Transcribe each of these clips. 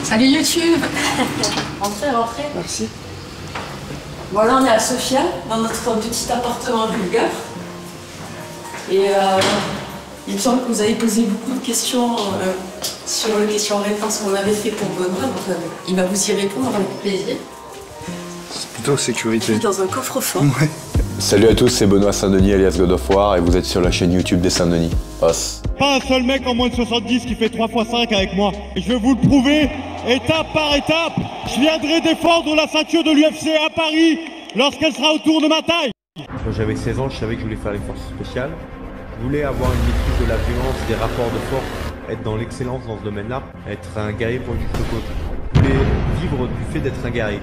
Salut YouTube. Rentrez, rentrez. Merci. Bon, là on est à Sofia, dans notre petit appartement bulgare. Et il me semble que vous avez posé beaucoup de questions sur les questions-réponses qu'on avait fait pour Benoît, donc il va vous y répondre avec plaisir. C'est plutôt sécurité. Dans un coffre-fort. Ouais. Salut à tous, c'est Benoît Saint-Denis alias God of War et vous êtes sur la chaîne YouTube des Saint-Denis. Os. Pas un seul mec en moins de 70 qui fait 3 x 5 avec moi. Et je vais vous le prouver, étape par étape. Je viendrai défendre la ceinture de l'UFC à Paris lorsqu'elle sera autour de ma taille. Quand j'avais 16 ans, je savais que je voulais faire les forces spéciales. Je voulais avoir une maîtrise de la violence, des rapports de force, être dans l'excellence dans ce domaine-là, être un guerrier pour juste côte. Je voulais vivre du fait d'être un guerrier.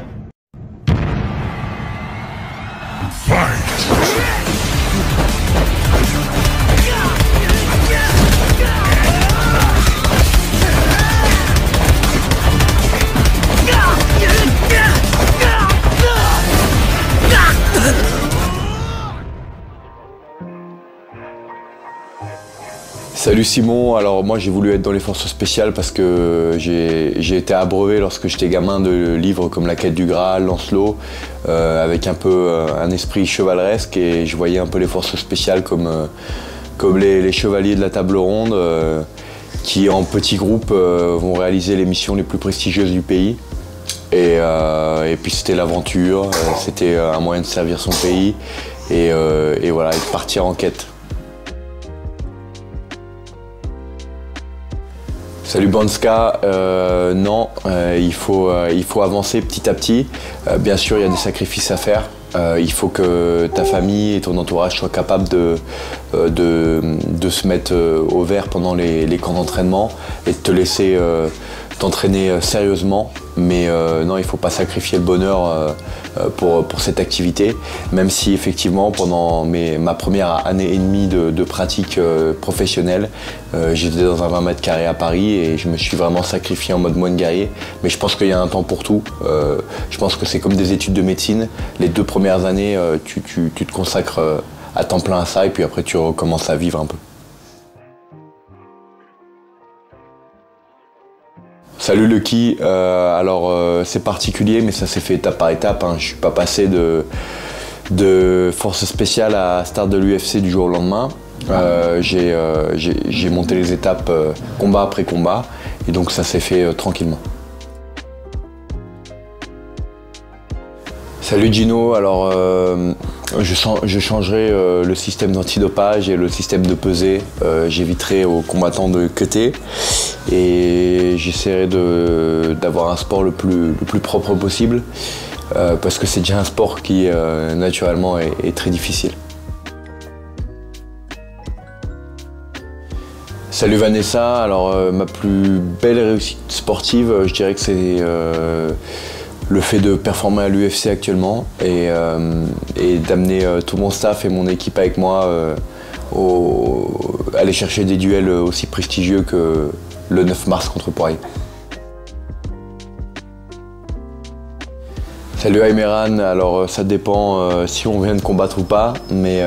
Salut Simon, alors moi j'ai voulu être dans les forces spéciales parce que j'ai été abreuvé lorsque j'étais gamin de livres comme La Quête du Graal, Lancelot, avec un peu un esprit chevaleresque et je voyais un peu les forces spéciales comme les chevaliers de la table ronde qui en petits groupes vont réaliser les missions les plus prestigieuses du pays. Et puis c'était l'aventure, c'était un moyen de servir son pays et voilà, et de partir en quête. Salut Banska, non, il faut avancer petit à petit. Bien sûr, il y a des sacrifices à faire. Il faut que ta famille et ton entourage soient capables de se mettre au vert pendant les camps d'entraînement et de te laisser t'entraîner sérieusement. Mais non, il ne faut pas sacrifier le bonheur pour cette activité, même si effectivement pendant ma première année et demie de pratique professionnelle, j'étais dans un 20 mètres carrés à Paris et je me suis vraiment sacrifié en mode moine guerrier. Mais je pense qu'il y a un temps pour tout. Je pense que c'est comme des études de médecine. Les 2 premières années, tu te consacres à temps plein à ça et puis après tu recommences à vivre un peu. Salut Lucky, c'est particulier mais ça s'est fait étape par étape, hein. Je suis pas passé de force spéciale à star de l'UFC du jour au lendemain. J'ai monté les étapes combat après combat et donc ça s'est fait tranquillement. Salut Gino, alors je changerai le système d'antidopage et le système de pesée. J'éviterai aux combattants de cutter et j'essaierai d'avoir un sport le plus propre possible parce que c'est déjà un sport qui naturellement est très difficile. Salut Vanessa, alors ma plus belle réussite sportive, je dirais que c'est le fait de performer à l'UFC actuellement et d'amener tout mon staff et mon équipe avec moi aller chercher des duels aussi prestigieux que le 9 mars contre Poirier. Salut Aymeran, alors ça dépend si on vient de combattre ou pas, mais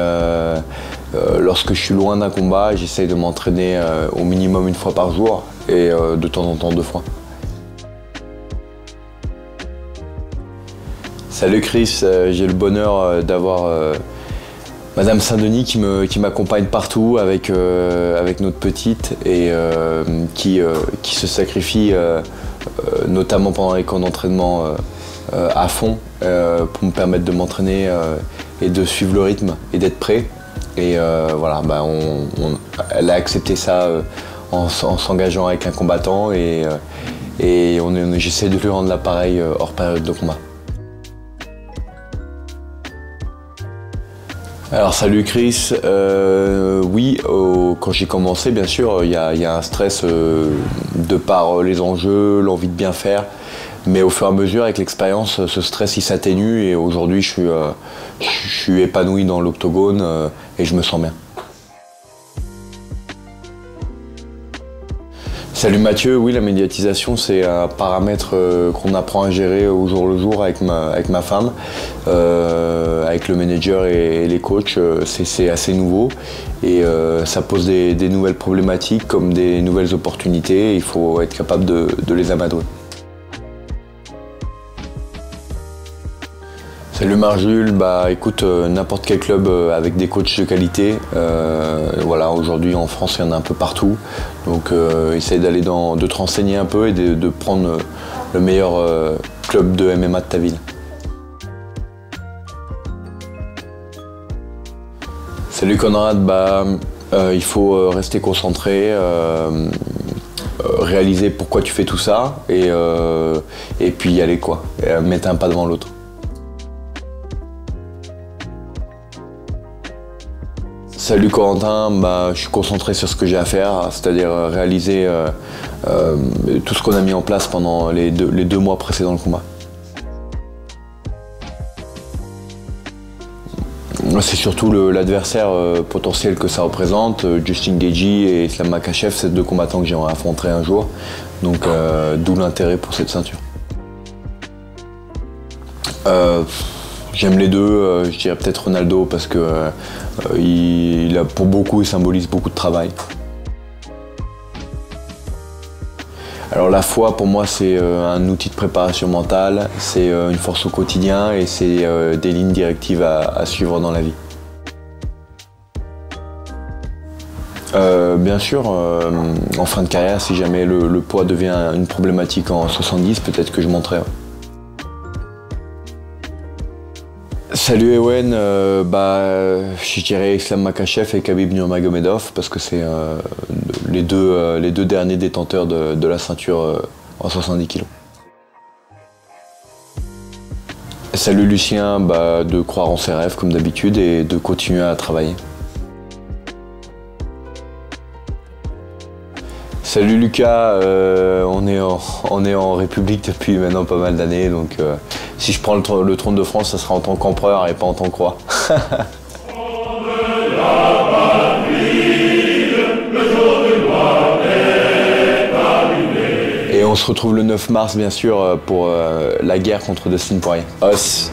lorsque je suis loin d'un combat, j'essaye de m'entraîner au minimum 1 fois par jour et de temps en temps 2 fois. Salut Chris, j'ai le bonheur d'avoir Madame Saint-Denis qui m'accompagne partout avec notre petite et qui se sacrifie notamment pendant les camps d'entraînement à fond pour me permettre de m'entraîner et de suivre le rythme et d'être prêt. Et voilà, elle a accepté ça en s'engageant avec un combattant et j'essaie de lui rendre l'appareil hors période de combat. Alors salut Chris, oui, quand j'ai commencé bien sûr il y a un stress de par les enjeux, l'envie de bien faire, mais au fur et à mesure avec l'expérience ce stress il s'atténue et aujourd'hui je suis épanoui dans l'octogone et je me sens bien. Salut Mathieu, oui la médiatisation c'est un paramètre qu'on apprend à gérer au jour le jour avec ma femme, avec le manager et les coachs, c'est assez nouveau et ça pose des nouvelles problématiques comme des nouvelles opportunités et il faut être capable de les amadouer. Salut Marjules, bah écoute, n'importe quel club avec des coachs de qualité, voilà, aujourd'hui en France il y en a un peu partout, donc essaye de te renseigner un peu et de prendre le meilleur club de MMA de ta ville. Salut Conrad, bah il faut rester concentré, réaliser pourquoi tu fais tout ça et puis y aller quoi, et mettre un pas devant l'autre. Salut Corentin, bah, je suis concentré sur ce que j'ai à faire, c'est-à-dire réaliser tout ce qu'on a mis en place pendant les deux mois précédant le combat. C'est surtout l'adversaire potentiel que ça représente. Justin Gaethje et Islam Makhachev, c'est deux combattants que j'aimerais affronter un jour, donc d'où l'intérêt pour cette ceinture. J'aime les deux, je dirais peut-être Ronaldo parce que pour beaucoup, il symbolise beaucoup de travail. Alors la foi pour moi c'est un outil de préparation mentale, c'est une force au quotidien et c'est des lignes directives à suivre dans la vie. Bien sûr, en fin de carrière, si jamais le poids devient une problématique en 70, peut-être que je monterai. Salut Ewen, je dirais Islam Makhachev et Khabib Nurmagomedov parce que c'est les deux derniers détenteurs de la ceinture en 70 kg. Salut Lucien, de croire en ses rêves comme d'habitude et de continuer à travailler. Salut Lucas, on est en République depuis maintenant pas mal d'années, donc si je prends le trône de France, ça sera en tant qu'empereur et pas en tant que roi. Et on se retrouve le 9 mars bien sûr pour la guerre contre Dustin Poirier. Os.